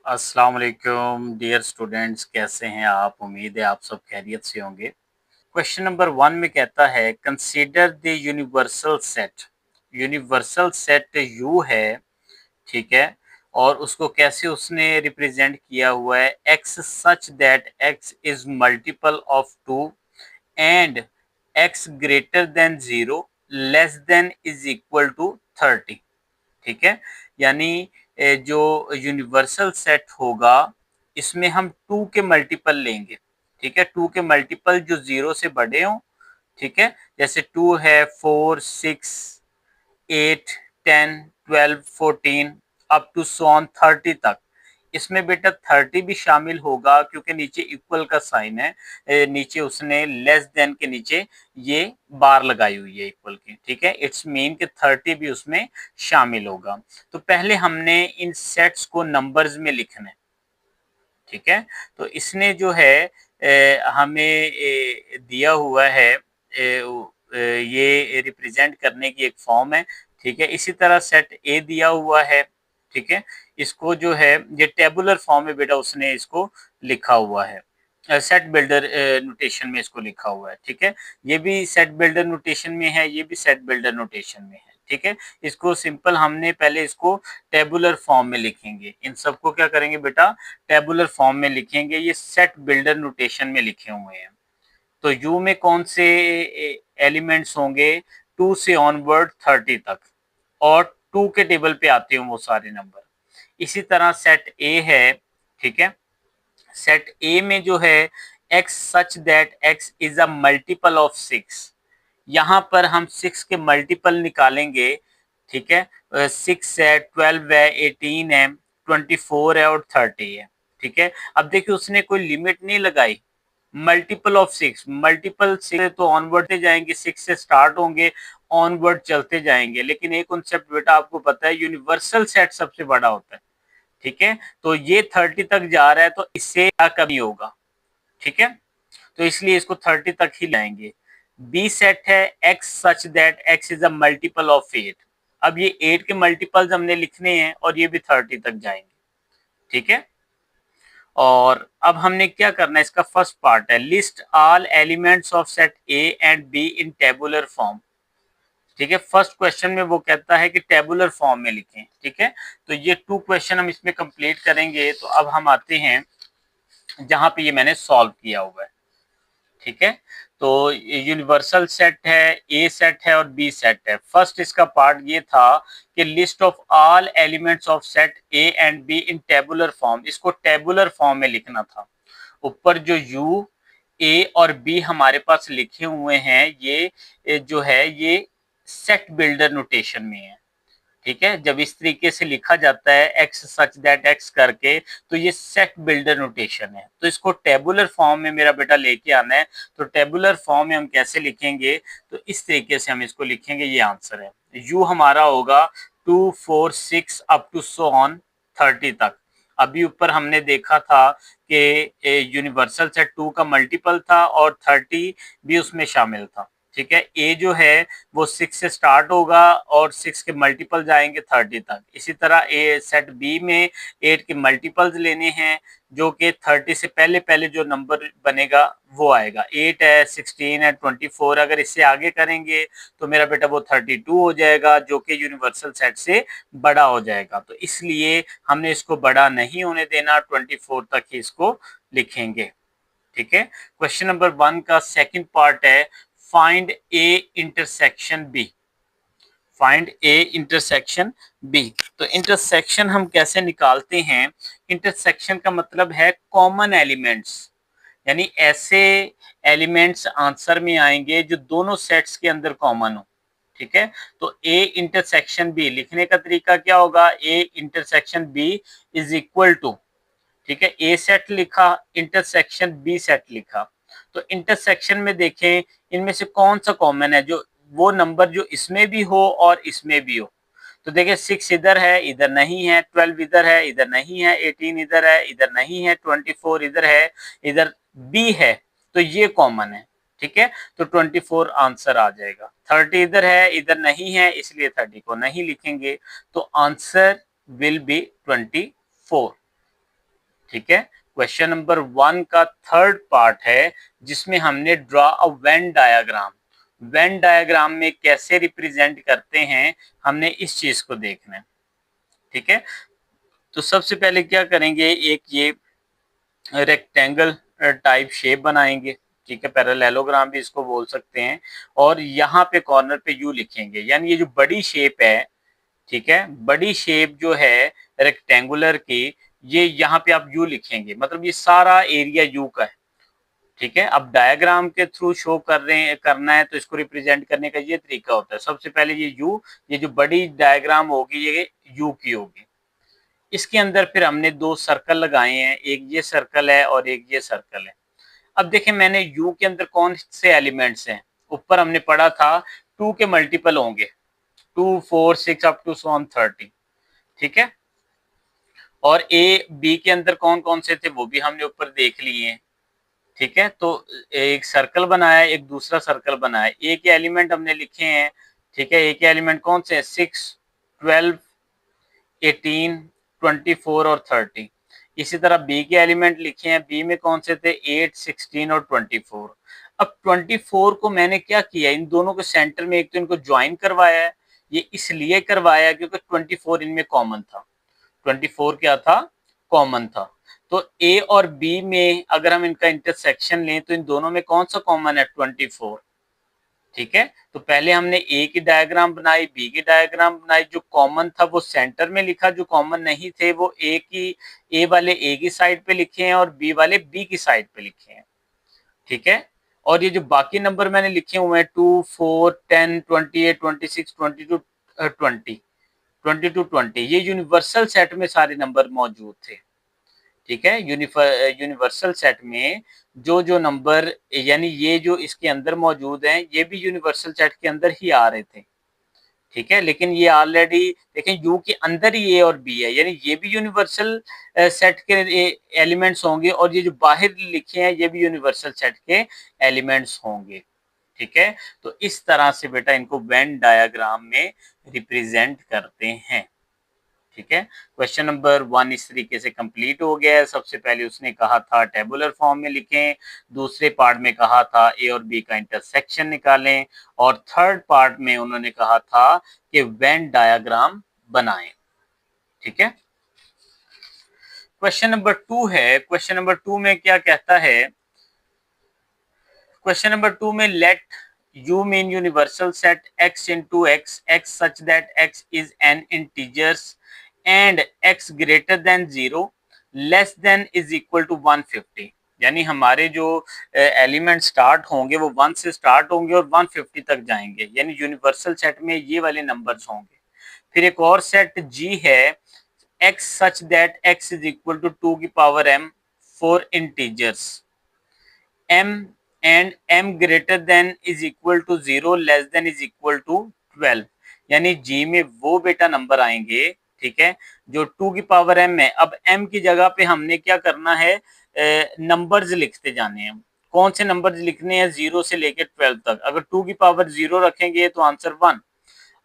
अस्सलाम वालेकुम dear students, कैसे हैं आप? उम्मीद है आप सब खैरियत से होंगे। क्वेश्चन नंबर 1 में कहता है consider the universal set. Universal set you है, ठीक है। और उसको कैसे उसने रिप्रेजेंट किया हुआ है, X such that X is multiple of 2 and X greater than 0 less than is equal to 30। ठीक है, यानी जो यूनिवर्सल सेट होगा इसमें हम टू के मल्टीपल लेंगे। ठीक है, टू के मल्टीपल जो जीरो से बड़े हों। ठीक है, जैसे टू है 4, 6, 8, 10, 12, 14 अप टू सॉन 30 तक। इसमें बेटा 30 भी शामिल होगा क्योंकि नीचे इक्वल का साइन है, नीचे उसने लेस देन के नीचे ये बार लगाई हुई है इक्वल की। ठीक है, इट्स मीन कि 30 भी उसमें शामिल होगा। तो पहले हमने इन सेट्स को नंबर्स में लिखना है। ठीक है, तो इसने जो है हमें दिया हुआ है, ये रिप्रेजेंट करने की एक फॉर्म है। ठीक है, इसी तरह सेट ए दिया हुआ है। ठीक है, इसको जो है ये टेबुलर फॉर्म में बेटा उसने इसको लिखा हुआ है, सेट बिल्डर नोटेशन में इसको लिखा हुआ है। ठीक है, ये भी सेट बिल्डर नोटेशन में है, ये भी सेट बिल्डर नोटेशन में है। ठीक है, इसको सिंपल हमने पहले इसको टेबुलर फॉर्म में लिखेंगे। इन सबको क्या करेंगे बेटा, टेबुलर फॉर्म में लिखेंगे। ये सेट बिल्डर नोटेशन में लिखे हुए हैं। तो यू में कौन से एलिमेंट्स होंगे, 2 से ऑनवर्ड 30 तक, और 2 के टेबल पे आते हैं वो सारे नंबर। इसी तरह सेट ए है। ठीक है, सेट ए में जो है x such that x is a multiple of 6। यहां पर हम 6 के मल्टीपल निकालेंगे। ठीक है, 6 है, 12 है, 18 है, 24 है और 30 है। ठीक है, अब देखिए उसने कोई लिमिट नहीं लगाई। मल्टीपल ऑफ 6, मल्टीपल 6 तो ऑनवर्ड से जाएंगे, 6 से स्टार्ट होंगे, ऑनवर्ड चलते जाएंगे। लेकिन एक कॉन्सेप्ट बेटा आपको पता है, यूनिवर्सल सेट सबसे बड़ा होता है। ठीक है, तो ये 30 तक जा रहा है तो इससे क्या कमी होगा। ठीक है, तो इसलिए इसको 30 तक ही लाएंगे। बी सेट है X such that X is a multiple of 8। अब ये 8 के मल्टीपल्स हमने लिखने हैं और ये भी 30 तक जाएंगे। ठीक है, और अब हमने क्या करना है, इसका फर्स्ट पार्ट है list all elements of set A and be in tabular form. ठीक है, फर्स्ट क्वेश्चन में वो कहता है कि टेबुलर फॉर्म में लिखें। ठीक है, तो ये 2 क्वेश्चन हम इसमें कंप्लीट करेंगे। तो अब हम आते हैं जहां पे ये मैंने सॉल्व किया हुआ है। ठीक है, तो यूनिवर्सल सेट है, ए सेट है और बी सेट है। फर्स्ट इसका पार्ट ये था कि list of all elements of set A and be in tabular form, इसको टेबुलर फॉर्म में लिखना था। ऊपर जो यू, ए और बी हमारे पास लिखे हुए हैं, ये जो है ये सेट बिल्डर नोटेशन में है। ठीक है, जब इस तरीके से लिखा जाता है एक्स सच दैट एक्स करके, तो ये सेट बिल्डर नोटेशन है। तो इसको टेबुलर फॉर्म में मेरा बेटा लेके आना है। तो टेबुलर फॉर्म में हम कैसे लिखेंगे, तो इस तरीके से हम इसको लिखेंगे। ये आंसर है, यू हमारा होगा 2, 4, 6 अप टू सो ऑन 30 तक। अभी ऊपर हमने देखा था कि यूनिवर्सल सेट 2 का मल्टीपल था और 30 भी उसमें शामिल था। ठीक है, ए जो है वो 6 से स्टार्ट होगा और 6 के मल्टीपल जाएंगे 30 तक। इसी तरह ए सेट बी में 8 के मल्टीपल्स लेने हैं, जो कि 30 से पहले पहले जो नंबर बनेगा वो आएगा। 8 है, 16 है, 24। अगर इससे आगे करेंगे तो मेरा बेटा वो 32 हो जाएगा, जो कि यूनिवर्सल सेट से बड़ा हो जाएगा। तो इसलिए हमने इसको बड़ा नहीं होने देना, 24 तक ही इसको लिखेंगे। ठीक है, क्वेश्चन नंबर 1 का सेकंड पार्ट है find A intersection B. Find A intersection B. तो इंटरसेक्शन हम कैसे निकालते हैं, इंटरसेक्शन का मतलब है कॉमन एलिमेंट्स, यानी ऐसे एलिमेंट्स आंसर में आएंगे जो दोनों सेट्स के अंदर कॉमन हो। ठीक है, तो ए इंटरसेक्शन बी लिखने का तरीका क्या होगा, A intersection B is equal to, ठीक है, ए सेट लिखा, इंटरसेक्शन बी सेट लिखा। तो इंटरसेक्शन में देखें इनमें से कौन सा कॉमन है, जो वो नंबर जो इसमें भी हो और इसमें भी हो। तो देखिए 6 इधर है, इधर नहीं है, 12 इधर है, इधर नहीं है, 18 इधर है, इधर नहीं है, 24 इधर है, इधर बी है, तो ये कॉमन है। ठीक है, तो 24 आंसर आ जाएगा। 30 इधर है, इधर नहीं है, इसलिए 30 को नहीं लिखेंगे। तो आंसर विल बी 24। ठीक है। क्वेश्चन नंबर 1 का थर्ड पार्ट है जिसमें हमने draw a Venn diagram. Venn diagram में कैसे रिप्रेजेंट करते हैं हमने इस चीज को देखना है। ठीक है, तो सबसे पहले क्या करेंगे, एक ये रेक्टेंगल टाइप शेप बनाएंगे। ठीक है, पैरेललोग्राम भी इसको बोल सकते हैं। और यहाँ पे कॉर्नर पे यू लिखेंगे, यानी ये जो बड़ी शेप है, ठीक है, बड़ी शेप जो है रेक्टेंगुलर की, ये यहाँ पे आप यू लिखेंगे, मतलब ये सारा एरिया यू का है। ठीक है, अब डायग्राम के थ्रू शो कर रहे हैं, करना है तो इसको रिप्रेजेंट करने का ये तरीका होता है। सबसे पहले ये यू, ये जो बड़ी डायग्राम होगी ये यू की होगी। इसके अंदर फिर हमने दो सर्कल लगाए हैं, एक ये सर्कल है और एक ये सर्कल है। अब देखें मैंने यू के अंदर कौन से एलिमेंट्स हैं, ऊपर हमने पढ़ा था 2 के मल्टीपल होंगे, 2 4 6 अप टू सो ऑन 30। ठीक है, और ए बी के अंदर कौन कौन से थे वो भी हमने ऊपर देख लिए हैं। ठीक है, तो एक सर्कल बनाया, एक दूसरा सर्कल बनाया, ए के एलिमेंट हमने लिखे हैं। ठीक है, ए के एलिमेंट कौन से हैं, 6 12 18 24 और 30। इसी तरह बी के एलिमेंट लिखे हैं, बी में कौन से थे, 8 16 और 24। अब 24 को मैंने क्या किया, इन दोनों के सेंटर में एक तो इनको ज्वाइन करवाया है। ये इसलिए करवाया क्योंकि 24 इनमें कॉमन था, 24 क्या था, कॉमन था। तो ए और बी में अगर हम इनका इंटरसेक्शन लें तो इन दोनों में कौन सा कॉमन है, 24। ठीक है, तो पहले हमने ए की डायग्राम बनाई, बी की डायग्राम बनाई, जो कॉमन था वो सेंटर में लिखा, जो कॉमन नहीं थे वो ए वाले ए की साइड पे लिखे हैं और बी वाले बी की साइड पे लिखे हैं। ठीक है, और ये जो बाकी नंबर मैंने लिखे हुए हैं 2 4 10 28 26 22 20 22 20, ये यूनिवर्सल सेट में सारे नंबर मौजूद थे। ठीक है, यूनिवर्सल सेट में जो जो नंबर, यानी ये जो इसके अंदर मौजूद हैं ये भी यूनिवर्सल सेट के अंदर ही आ रहे थे। ठीक है, लेकिन ये ऑलरेडी देखें यू के अंदर ही ए और बी है, यानी ये भी यूनिवर्सल सेट के एलिमेंट्स होंगे और ये जो बाहर लिखे हैं ये भी यूनिवर्सल सेट के एलिमेंट्स होंगे। ठीक है, तो इस तरह से बेटा इनको वेन डायग्राम में रिप्रेजेंट करते हैं। ठीक है, क्वेश्चन नंबर 1 इस तरीके से कंप्लीट हो गया है। सबसे पहले उसने कहा था टेबुलर फॉर्म में लिखें, दूसरे पार्ट में कहा था ए और बी का इंटरसेक्शन निकालें, और थर्ड पार्ट में उन्होंने कहा था कि वेन डायग्राम बनाएं। ठीक है, क्वेश्चन नंबर 2 है। क्वेश्चन नंबर 2 में क्या कहता है, क्वेश्चन नंबर 2 में let you mean universal set x into x such that x is an integers and x greater than 0 less than is equal to 150। यानी हमारे जो एलिमेंट स्टार्ट होंगे वो 1 से स्टार्ट होंगे और 150 तक जाएंगे, यानी यूनिवर्सल सेट में ये वाले नंबर्स होंगे। फिर एक और सेट G है, x such that x is equal to 2 की power m for integers m and m greater than is equal to 0 less than is equal to 12। यानी जी में वो बेटा नंबर आएंगे, ठीक है, जो 2 की पावर m है। अब m की जगह पे हमने क्या करना है, नंबर्स लिखते जाने हैं। कौन से नंबर्स लिखने हैं, 0 से लेकर 12 तक। अगर 2 की पावर 0 रखेंगे तो आंसर 1,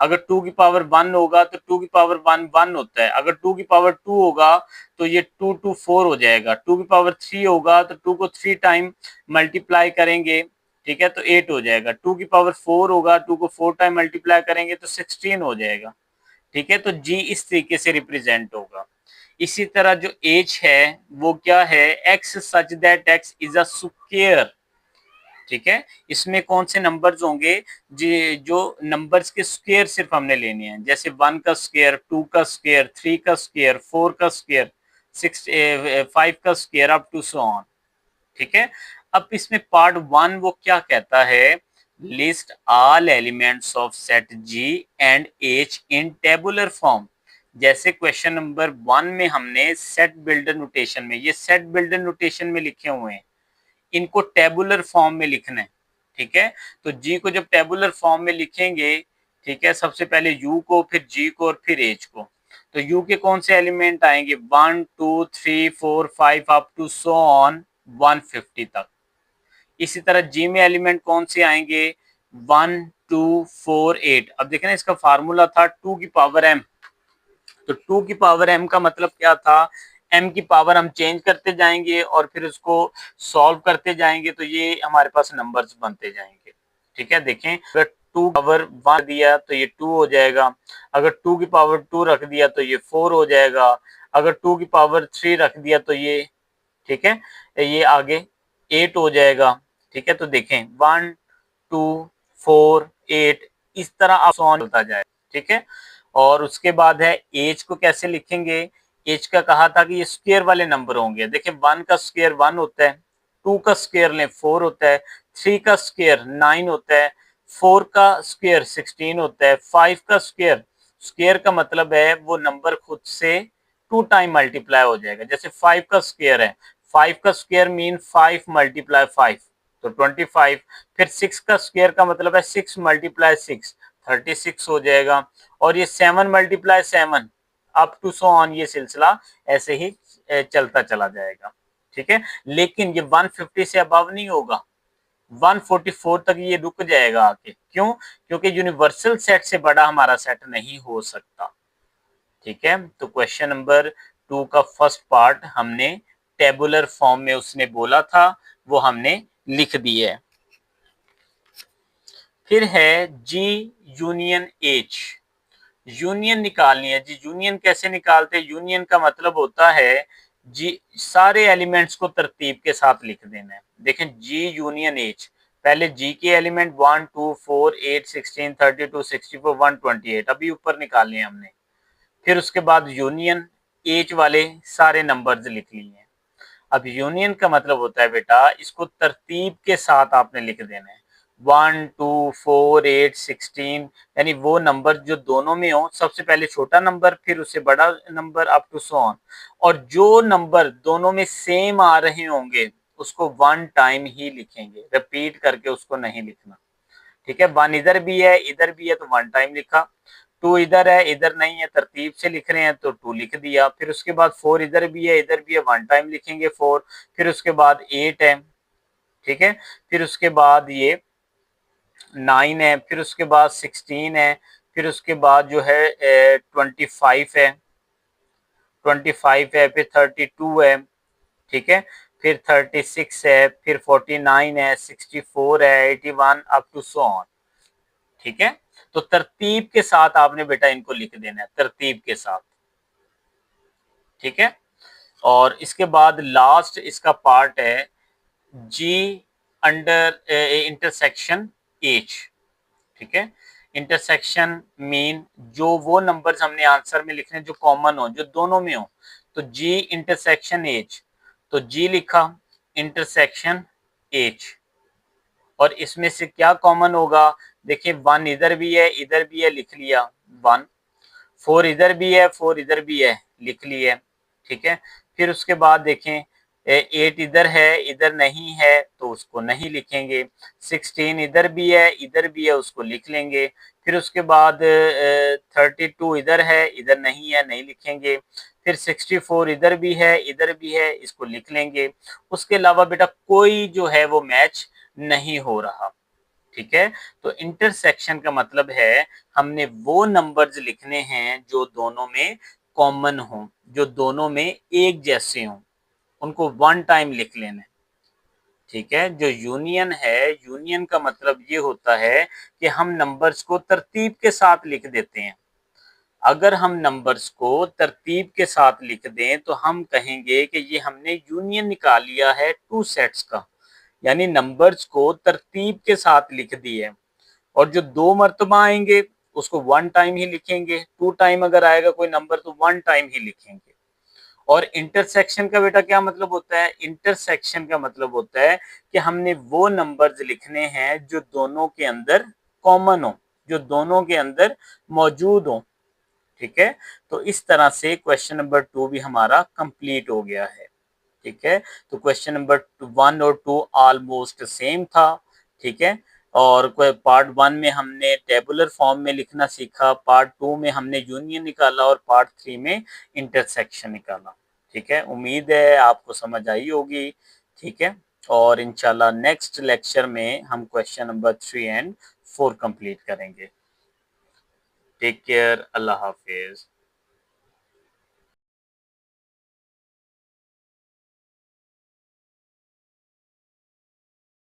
अगर 2 की पावर 1 होगा तो 2 की पावर 1 1 होता है, अगर 2 की पावर 2 होगा तो ये 2 2 4 हो जाएगा, 2 की पावर 3 होगा तो 2 को 3 टाइम मल्टीप्लाई करेंगे, ठीक है, तो 8 हो जाएगा। 2 की पावर 4 होगा, 2 को 4 टाइम मल्टीप्लाई करेंगे तो 16 हो जाएगा। ठीक है, तो जी इस तरीके से रिप्रेजेंट होगा। इसी तरह जो एच है वो क्या है, X such that X is a square. ठीक है, इसमें कौन से नंबर्स होंगे, जो नंबर्स के स्क्वायर सिर्फ हमने लेने हैं, जैसे 1 का स्क्वायर, 2 का स्क्वायर, 3 का स्क्वायर, 4 का स्क्वायर, 5 का square up to so on. ठीक है, अब इसमें पार्ट 1 वो क्या कहता है, list all elements of set G and H in tabular form. जैसे क्वेश्चन नंबर 1 में हमने सेट बिल्डर नोटेशन में, ये सेट बिल्डर नोटेशन में लिखे हुए हैं, इनको टेबुलर फॉर्म में लिखना है। ठीक है, तो जी को जब टेबुलर फॉर्म में लिखेंगे, ठीक है, सबसे पहले यू को, फिर जी को और फिर एच को। तो यू के कौन से एलिमेंट आएंगे, 1 2 3 4 5 अप टू सो ऑन 150 तक। इसी तरह जी में एलिमेंट कौन से आएंगे, 1 2 4 8। अब देखना इसका फार्मूला था 2 की पावर m, तो 2 की पावर m का मतलब क्या था, m की पावर हम चेंज करते जाएंगे और फिर उसको सॉल्व करते जाएंगे तो ये हमारे पास नंबर्स बनते जाएंगे। ठीक है, देखें अगर 2 पावर 1 दिया तो ये 2 हो जाएगा, अगर 2 की पावर 2 रख दिया तो ये 4 हो जाएगा, अगर 2 की पावर 3 रख दिया तो ये, ठीक है, ये आगे 8 हो जाएगा। ठीक है, तो देखें 1 2 4 8 इस तरह आप ऑन होता जाए। ठीक है, और उसके बाद है एज को कैसे लिखेंगे। एज का कहा था कि ये स्क्वायर वाले नंबर होंगे। देखिए 1 का स्क्वायर 1 होता है, 2 का स्क्वायर लें 4 होता है, 3 का स्क्वायर 9 होता है, 4 का स्क्वायर 16 होता है, 5 का स्क्वायर, स्क्वायर का मतलब है वो नंबर खुद से 2 टाइम मल्टीप्लाई हो जाएगा। जैसे 5 का स्क्वायर है, 5 का स्क्वायर मीन 5 मल्टीप्लाई 5 तो 25। फिर 6 का स्क्वायर का मतलब है 6 मल्टीप्लाई 6 36 हो जाएगा। और ये 7 multiply 7 up to so on, ये सिलसिला ऐसे ही चलता चला जाएगा। ठीक है, लेकिन ये 150 से अबव नहीं होगा, 144 तक ये रुक जाएगा आके। क्यों? क्योंकि यूनिवर्सल सेट से बड़ा हमारा सेट नहीं हो सकता। ठीक है, तो क्वेश्चन नंबर 2 का फर्स्ट पार्ट हमने टेबुलर फॉर्म में उसने बोला था वो हमने लिख दिया है। फिर है जी यूनियन एच, यूनियन निकालनी है जी। यूनियन कैसे निकालते हैं? यूनियन का मतलब होता है जी सारे एलिमेंट्स को तरतीब के साथ लिख देना है। देखें जी यूनियन एच, पहले जी के एलिमेंट 1 2 4 8 16 32 64 128 अभी ऊपर निकालने हैं हमने। फिर उसके बाद यूनियन एच वाले सारे नंबर्स लिख लिए हैं। अब यूनियन का मतलब होता है बेटा इसको तरतीब के साथ आपने लिख देना है। 1 2 4 8 16 यानी वो नंबर जो दोनों में हो, सबसे पहले छोटा नंबर फिर उससे बड़ा number up to so on. और जो नंबर दोनों में सेम आ रहे होंगे उसको 1 टाइम ही लिखेंगे, रिपीट करके उसको नहीं लिखना। ठीक है, 1 इधर भी है तो 1 टाइम लिखा, 2 इधर है इधर नहीं है तरतीब से लिख रहे हैं तो 2 लिख दिया। फिर उसके बाद 4 इधर भी है इधर भी है 1 टाइम लिखेंगे 4। फिर उसके बाद 8 है, ठीक है, फिर उसके बाद ये 9 है, फिर उसके बाद 16 है, फिर उसके बाद जो है 25 है, 25 है, फिर 32 है, ठीक है, फिर 36 है, फिर 49 है, 64 है, 81 अप टू सो ऑन। ठीक है, तो तरतीब के साथ आपने बेटा इनको लिख देना है, तरतीब के साथ। ठीक है, और इसके बाद लास्ट इसका पार्ट है जी अंडर इंटरसेक्शन एच। ठीक है, इंटरसेक्शन मीन जो वो नंबर्स हमने आंसर में लिखने जो कॉमन हो, जो दोनों में हो, तो जी इंटरसेक्शन एच, तो जी लिखा इंटरसेक्शन एच, और इसमें से क्या कॉमन होगा? देखिए 1 इधर भी है लिख लिया 1, 4 इधर भी है 4 इधर भी है लिख लिए। ठीक है, फिर उसके बाद देखें 8 इधर है इधर नहीं है तो उसको नहीं लिखेंगे, 16 इधर भी है उसको लिख लेंगे। फिर उसके बाद 32 इधर है इधर नहीं है नहीं लिखेंगे। फिर 64 इधर भी है इसको लिख लेंगे। उसके अलावा बेटा कोई जो है वो मैच नहीं हो रहा। ठीक है, तो इंटरसेक्शन का मतलब है हमने वो नंबर्स लिखने हैं जो दोनों में कॉमन हो, जो दोनों में एक जैसे हों, उनको 1 टाइम लिख लेना है। ठीक है, जो यूनियन है, यूनियन का मतलब ये होता है कि हम नंबर्स को तरतीब के साथ लिख देते हैं। अगर हम नंबर्स को तरतीब के साथ लिख दें तो हम कहेंगे कि ये हमने यूनियन निकाल लिया है 2 सेट्स का, यानी नंबर्स को तरतीब के साथ लिख दिए। और जो 2 मर्तबा आएंगे उसको 1 टाइम ही लिखेंगे, 2 टाइम अगर आएगा कोई नंबर तो 1 टाइम ही लिखेंगे। और इंटरसेक्शन का बेटा क्या मतलब होता है? इंटरसेक्शन का मतलब होता है कि हमने वो नंबर्स लिखने हैं जो दोनों के अंदर कॉमन हो, जो दोनों के अंदर मौजूद हो। ठीक है, तो इस तरह से क्वेश्चन नंबर 2 भी हमारा कंप्लीट हो गया है। ठीक है, तो क्वेश्चन नंबर 1 और 2 ऑलमोस्ट सेम था। ठीक है, और पार्ट 1 में हमने टेबुलर फॉर्म में लिखना सीखा, पार्ट 2 में हमने यूनियन निकाला और पार्ट 3 में इंटरसेक्शन निकाला। ठीक है, उम्मीद है आपको समझ आई होगी। ठीक है, और इंशाल्लाह नेक्स्ट लेक्चर में हम क्वेश्चन नंबर 3 एंड 4 कंप्लीट करेंगे। टेक केयर, अल्लाह हाफिज।